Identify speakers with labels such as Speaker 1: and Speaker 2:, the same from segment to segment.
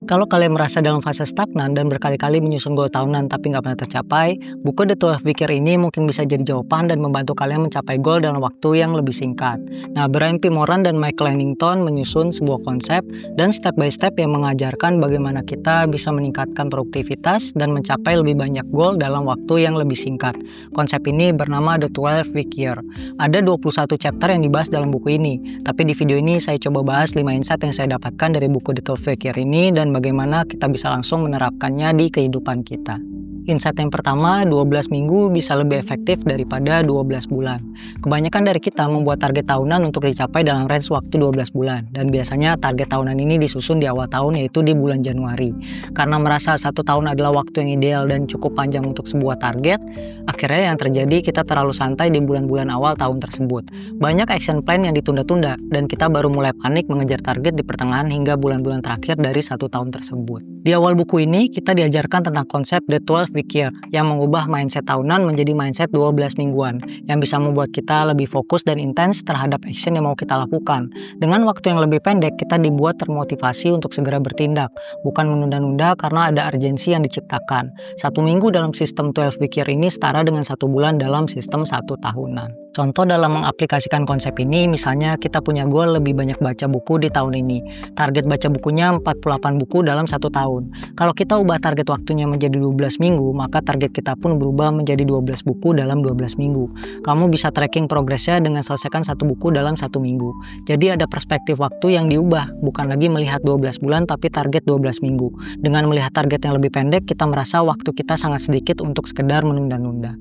Speaker 1: Kalau kalian merasa dalam fase stagnan dan berkali-kali menyusun goal tahunan tapi nggak pernah tercapai, buku The 12 Week Year ini mungkin bisa jadi jawaban dan membantu kalian mencapai goal dalam waktu yang lebih singkat. Nah, Brian P. Moran dan Michael Lennington menyusun sebuah konsep dan step by step yang mengajarkan bagaimana kita bisa meningkatkan produktivitas dan mencapai lebih banyak goal dalam waktu yang lebih singkat. Konsep ini bernama The 12 Week Year. Ada 21 chapter yang dibahas dalam buku ini, tapi di video ini saya coba bahas 5 insight yang saya dapatkan dari buku The 12 Week Year ini dan bagaimana kita bisa langsung menerapkannya di kehidupan kita. Insight yang pertama, 12 minggu bisa lebih efektif daripada 12 bulan. Kebanyakan dari kita membuat target tahunan untuk dicapai dalam range waktu 12 bulan. Dan biasanya target tahunan ini disusun di awal tahun, yaitu di bulan Januari. Karena merasa 1 tahun adalah waktu yang ideal dan cukup panjang untuk sebuah target, akhirnya yang terjadi kita terlalu santai di bulan-bulan awal tahun tersebut. Banyak action plan yang ditunda-tunda, dan kita baru mulai panik mengejar target di pertengahan hingga bulan-bulan terakhir dari 1 tahun tersebut. Di awal buku ini, kita diajarkan tentang konsep The 12 Week Year yang mengubah mindset tahunan menjadi mindset 12 mingguan yang bisa membuat kita lebih fokus dan intens terhadap action yang mau kita lakukan. Dengan waktu yang lebih pendek, kita dibuat termotivasi untuk segera bertindak, bukan menunda-nunda karena ada urgensi yang diciptakan. 1 minggu dalam sistem 12 Week Year ini setara dengan 1 bulan dalam sistem 1 tahunan. Contoh dalam mengaplikasikan konsep ini, misalnya kita punya goal lebih banyak baca buku di tahun ini. Target baca bukunya 48 buku dalam 1 tahun. Kalau kita ubah target waktunya menjadi 12 minggu, maka target kita pun berubah menjadi 12 buku dalam 12 minggu. Kamu bisa tracking progresnya dengan selesaikan 1 buku dalam 1 minggu. Jadi ada perspektif waktu yang diubah, bukan lagi melihat 12 bulan tapi target 12 minggu. Dengan melihat target yang lebih pendek, kita merasa waktu kita sangat sedikit untuk sekedar menunda-nunda.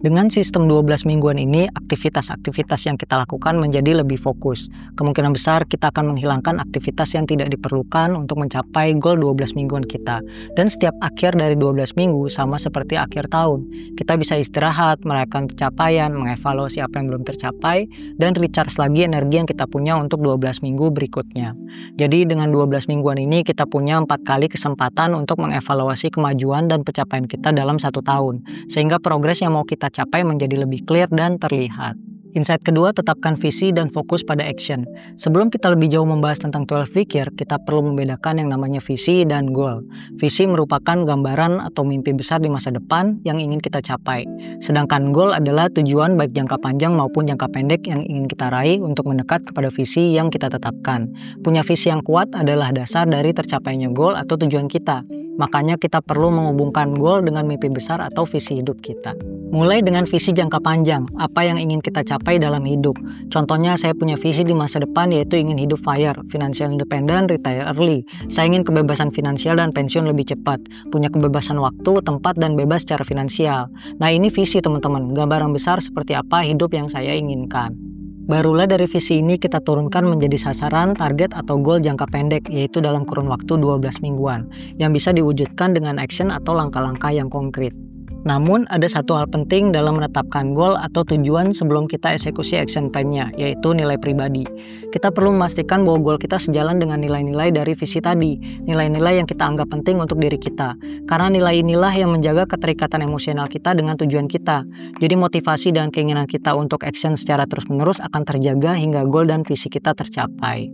Speaker 1: Dengan sistem 12 mingguan ini, aktivitas-aktivitas yang kita lakukan menjadi lebih fokus. Kemungkinan besar kita akan menghilangkan aktivitas yang tidak diperlukan untuk mencapai goal 12 mingguan kita. Dan setiap akhir dari 12 minggu sama seperti akhir tahun. Kita bisa istirahat, merayakan pencapaian, mengevaluasi apa yang belum tercapai, dan recharge lagi energi yang kita punya untuk 12 minggu berikutnya. Jadi dengan 12 mingguan ini kita punya 4 kali kesempatan untuk mengevaluasi kemajuan dan pencapaian kita dalam 1 tahun. Sehingga progres yang mau kita capai menjadi lebih clear dan terlihat. Insight kedua, tetapkan visi dan fokus pada action. Sebelum kita lebih jauh membahas tentang 12 Week Year, kita perlu membedakan yang namanya visi dan goal. Visi merupakan gambaran atau mimpi besar di masa depan yang ingin kita capai. Sedangkan goal adalah tujuan baik jangka panjang maupun jangka pendek yang ingin kita raih untuk mendekat kepada visi yang kita tetapkan. Punya visi yang kuat adalah dasar dari tercapainya goal atau tujuan kita. Makanya kita perlu menghubungkan goal dengan mimpi besar atau visi hidup kita. Mulai dengan visi jangka panjang, apa yang ingin kita capai dalam hidup. Contohnya saya punya visi di masa depan yaitu ingin hidup FIRE, financial independent, retire early. Saya ingin kebebasan finansial dan pensiun lebih cepat, punya kebebasan waktu, tempat, dan bebas secara finansial. Nah ini visi teman-teman, gambaran besar seperti apa hidup yang saya inginkan. Barulah dari visi ini kita turunkan menjadi sasaran, target, atau goal jangka pendek, yaitu dalam kurun waktu 12 mingguan, yang bisa diwujudkan dengan action atau langkah-langkah yang konkret. Namun, ada satu hal penting dalam menetapkan goal atau tujuan sebelum kita eksekusi action plan-nya, yaitu nilai pribadi. Kita perlu memastikan bahwa goal kita sejalan dengan nilai-nilai dari visi tadi, nilai-nilai yang kita anggap penting untuk diri kita. Karena nilai inilah yang menjaga keterikatan emosional kita dengan tujuan kita. Jadi motivasi dan keinginan kita untuk action secara terus-menerus akan terjaga hingga goal dan visi kita tercapai.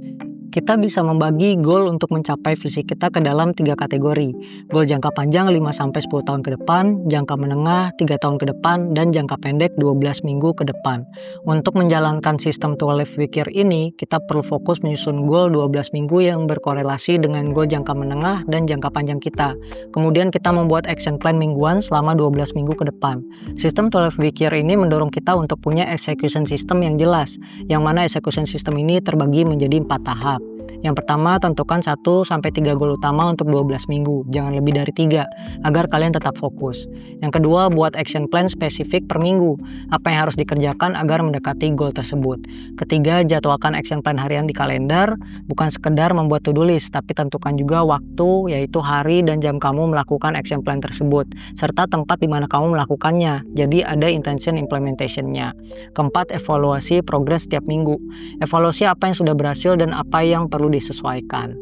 Speaker 1: Kita bisa membagi goal untuk mencapai visi kita ke dalam 3 kategori. Goal jangka panjang 5-10 tahun ke depan, jangka menengah 3 tahun ke depan, dan jangka pendek 12 minggu ke depan. Untuk menjalankan sistem 12 Week Year ini, kita perlu fokus menyusun goal 12 minggu yang berkorelasi dengan goal jangka menengah dan jangka panjang kita. Kemudian kita membuat action plan mingguan selama 12 minggu ke depan. Sistem 12 Week Year ini mendorong kita untuk punya execution system yang jelas, yang mana execution system ini terbagi menjadi 4 tahap. Yang pertama, tentukan 1-3 goal utama untuk 12 minggu, jangan lebih dari 3, agar kalian tetap fokus. Yang kedua, buat action plan spesifik per minggu, apa yang harus dikerjakan agar mendekati goal tersebut. Ketiga, jadwalkan action plan harian di kalender, bukan sekedar membuat to-do list, tapi tentukan juga waktu, yaitu hari dan jam kamu melakukan action plan tersebut, serta tempat di mana kamu melakukannya, jadi ada intention implementation-nya. Keempat, evaluasi progres setiap minggu. Evaluasi apa yang sudah berhasil dan apa yang perlu disesuaikan.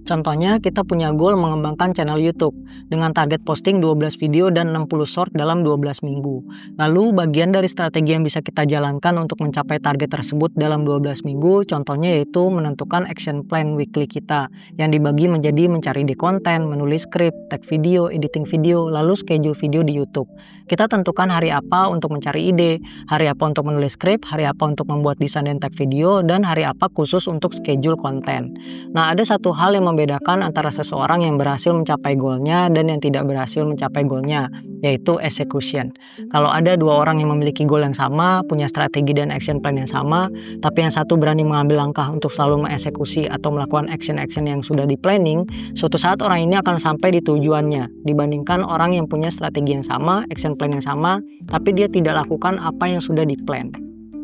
Speaker 1: Contohnya, kita punya goal mengembangkan channel YouTube dengan target posting 12 video dan 60 short dalam 12 minggu. Lalu, bagian dari strategi yang bisa kita jalankan untuk mencapai target tersebut dalam 12 minggu, contohnya yaitu menentukan action plan weekly kita, yang dibagi menjadi mencari ide konten, menulis skrip, tag video, editing video, lalu schedule video di YouTube. Kita tentukan hari apa untuk mencari ide, hari apa untuk menulis skrip, hari apa untuk membuat desain dan tag video, dan hari apa khusus untuk schedule konten. Nah, ada satu hal yang membedakan antara seseorang yang berhasil mencapai goalnya dan yang tidak berhasil mencapai goalnya, yaitu execution. Kalau ada dua orang yang memiliki goal yang sama, punya strategi dan action plan yang sama, tapi yang satu berani mengambil langkah untuk selalu mengeksekusi atau melakukan action-action yang sudah di planning, suatu saat orang ini akan sampai di tujuannya, dibandingkan orang yang punya strategi yang sama, action plan yang sama, tapi dia tidak lakukan apa yang sudah di plan.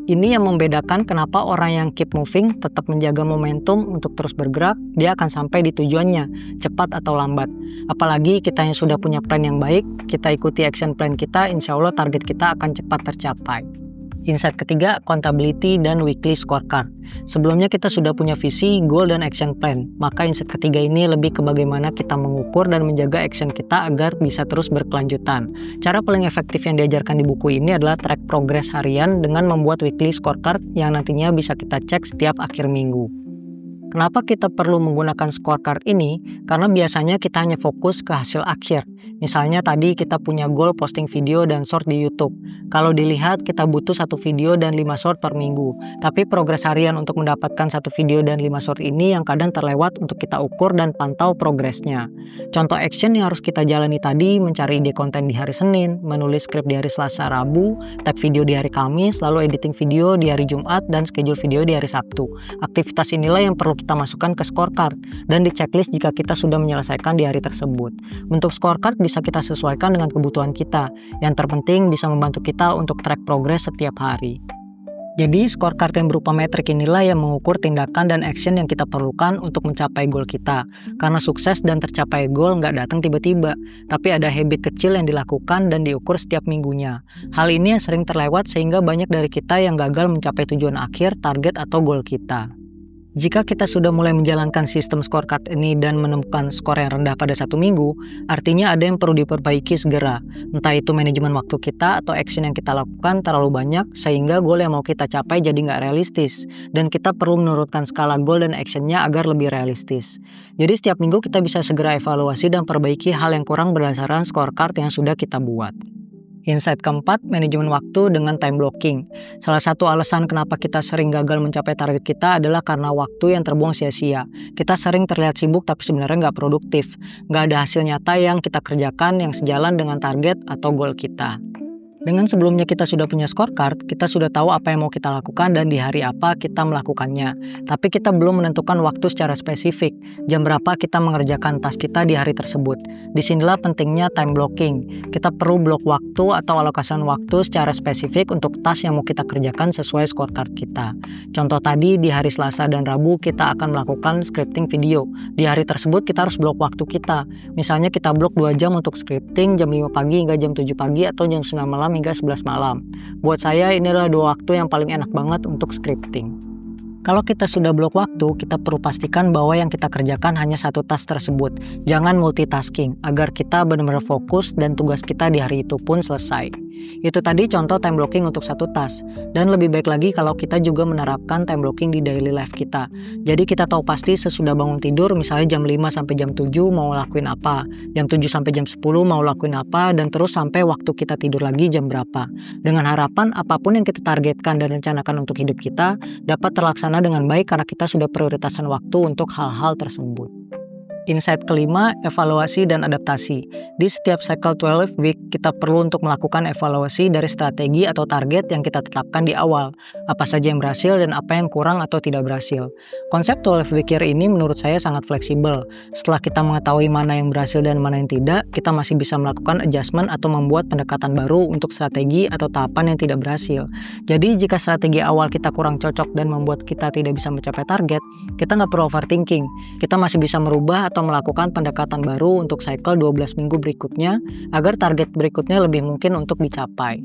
Speaker 1: Ini yang membedakan kenapa orang yang keep moving tetap menjaga momentum untuk terus bergerak, dia akan sampai di tujuannya, cepat atau lambat. Apalagi kita yang sudah punya plan yang baik, kita ikuti action plan kita, insya Allah target kita akan cepat tercapai. Insight ketiga, accountability dan weekly scorecard. Sebelumnya kita sudah punya visi, goal, dan action plan. Maka insight ketiga ini lebih ke bagaimana kita mengukur dan menjaga action kita agar bisa terus berkelanjutan. Cara paling efektif yang diajarkan di buku ini adalah track progress harian dengan membuat weekly scorecard yang nantinya bisa kita cek setiap akhir minggu. Kenapa kita perlu menggunakan scorecard ini? Karena biasanya kita hanya fokus ke hasil akhir. Misalnya tadi kita punya goal posting video dan short di YouTube. Kalau dilihat kita butuh 1 video dan 5 short per minggu. Tapi progres harian untuk mendapatkan 1 video dan 5 short ini yang kadang terlewat untuk kita ukur dan pantau progresnya. Contoh action yang harus kita jalani tadi, mencari ide konten di hari Senin, menulis skrip di hari Selasa, Rabu, tag video di hari Kamis, lalu editing video di hari Jumat, dan schedule video di hari Sabtu. Aktivitas inilah yang perlu kita masukkan ke scorecard dan di checklist jika kita sudah menyelesaikan di hari tersebut. Bentuk scorecard bisa kita sesuaikan dengan kebutuhan kita. Yang terpenting bisa membantu kita untuk track progress setiap hari. Jadi scorecard yang berupa metrik inilah yang mengukur tindakan dan action yang kita perlukan untuk mencapai goal kita. Karena sukses dan tercapai goal nggak datang tiba-tiba, tapi ada habit kecil yang dilakukan dan diukur setiap minggunya. Hal ini yang sering terlewat sehingga banyak dari kita yang gagal mencapai tujuan akhir, target, atau goal kita. Jika kita sudah mulai menjalankan sistem scorecard ini dan menemukan skor yang rendah pada 1 minggu, artinya ada yang perlu diperbaiki segera. Entah itu manajemen waktu kita atau action yang kita lakukan terlalu banyak sehingga goal yang mau kita capai jadi nggak realistis. Dan kita perlu menurunkan skala goal dan actionnya agar lebih realistis. Jadi setiap minggu kita bisa segera evaluasi dan perbaiki hal yang kurang berdasarkan scorecard yang sudah kita buat. Insight keempat, manajemen waktu dengan time blocking. Salah satu alasan kenapa kita sering gagal mencapai target kita adalah karena waktu yang terbuang sia-sia. Kita sering terlihat sibuk tapi sebenarnya nggak produktif. Nggak ada hasil nyata yang kita kerjakan yang sejalan dengan target atau goal kita. Dengan sebelumnya kita sudah punya scorecard, kita sudah tahu apa yang mau kita lakukan dan di hari apa kita melakukannya. Tapi kita belum menentukan waktu secara spesifik, jam berapa kita mengerjakan task kita di hari tersebut. Disinilah pentingnya time blocking. Kita perlu blok waktu atau alokasian waktu secara spesifik untuk task yang mau kita kerjakan sesuai scorecard kita. Contoh tadi, di hari Selasa dan Rabu kita akan melakukan scripting video. Di hari tersebut kita harus blok waktu kita. Misalnya kita blok 2 jam untuk scripting, jam 5 pagi hingga jam 7 pagi atau jam 9 malam hingga 11 malam. Buat saya ini adalah 2 waktu yang paling enak banget untuk scripting. Kalau kita sudah blok waktu, kita perlu pastikan bahwa yang kita kerjakan hanya 1 task tersebut. Jangan multitasking, agar kita benar-benar fokus dan tugas kita di hari itu pun selesai. Itu tadi contoh time blocking untuk 1 task. Dan lebih baik lagi kalau kita juga menerapkan time blocking di daily life kita. Jadi kita tahu pasti sesudah bangun tidur, misalnya jam 5 sampai jam 7 mau lakuin apa, jam 7 sampai jam 10 mau lakuin apa, dan terus sampai waktu kita tidur lagi jam berapa. Dengan harapan apapun yang kita targetkan dan rencanakan untuk hidup kita dapat terlaksana dengan baik karena kita sudah prioritaskan waktu untuk hal-hal tersebut. Insight kelima, evaluasi dan adaptasi. Di setiap cycle 12 week, kita perlu untuk melakukan evaluasi dari strategi atau target yang kita tetapkan di awal. Apa saja yang berhasil dan apa yang kurang atau tidak berhasil. Konsep 12 week year ini menurut saya sangat fleksibel. Setelah kita mengetahui mana yang berhasil dan mana yang tidak, kita masih bisa melakukan adjustment atau membuat pendekatan baru untuk strategi atau tahapan yang tidak berhasil. Jadi jika strategi awal kita kurang cocok dan membuat kita tidak bisa mencapai target, kita nggak perlu overthinking. Kita masih bisa merubah atau melakukan pendekatan baru untuk cycle 12 minggu berikutnya agar target berikutnya lebih mungkin untuk dicapai.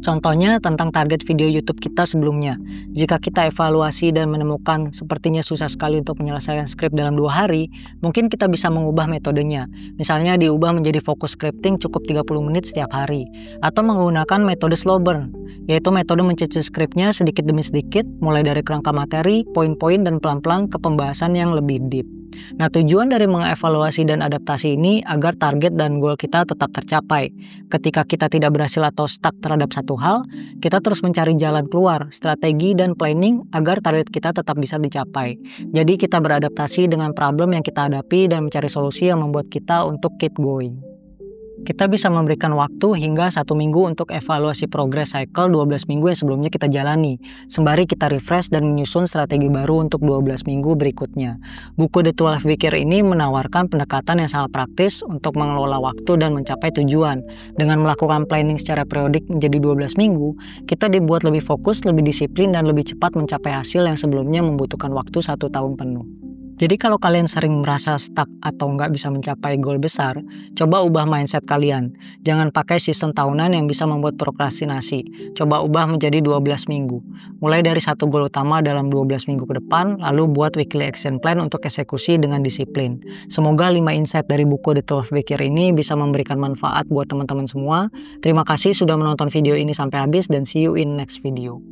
Speaker 1: Contohnya tentang target video YouTube kita sebelumnya. Jika kita evaluasi dan menemukan sepertinya susah sekali untuk menyelesaikan skrip dalam 2 hari, mungkin kita bisa mengubah metodenya. Misalnya diubah menjadi fokus scripting cukup 30 menit setiap hari. Atau menggunakan metode slow burn, yaitu metode mencicil skripnya sedikit demi sedikit, mulai dari kerangka materi, poin-poin, dan pelan-pelan ke pembahasan yang lebih deep. Nah, tujuan dari mengevaluasi dan adaptasi ini agar target dan goal kita tetap tercapai. Ketika kita tidak berhasil atau stuck terhadap satu hal, kita terus mencari jalan keluar, strategi, dan planning agar target kita tetap bisa dicapai. Jadi kita beradaptasi dengan problem yang kita hadapi dan mencari solusi yang membuat kita untuk keep going. Kita bisa memberikan waktu hingga 1 minggu untuk evaluasi progres cycle 12 minggu yang sebelumnya kita jalani. Sembari kita refresh dan menyusun strategi baru untuk 12 minggu berikutnya. Buku The 12 Week Year ini menawarkan pendekatan yang sangat praktis untuk mengelola waktu dan mencapai tujuan. Dengan melakukan planning secara periodik menjadi 12 minggu, kita dibuat lebih fokus, lebih disiplin, dan lebih cepat mencapai hasil yang sebelumnya membutuhkan waktu 1 tahun penuh. Jadi kalau kalian sering merasa stuck atau nggak bisa mencapai goal besar, coba ubah mindset kalian. Jangan pakai sistem tahunan yang bisa membuat prokrastinasi. Coba ubah menjadi 12 minggu. Mulai dari satu goal utama dalam 12 minggu ke depan, lalu buat weekly action plan untuk eksekusi dengan disiplin. Semoga 5 insight dari buku The 12 Week Year ini bisa memberikan manfaat buat teman-teman semua. Terima kasih sudah menonton video ini sampai habis dan see you in next video.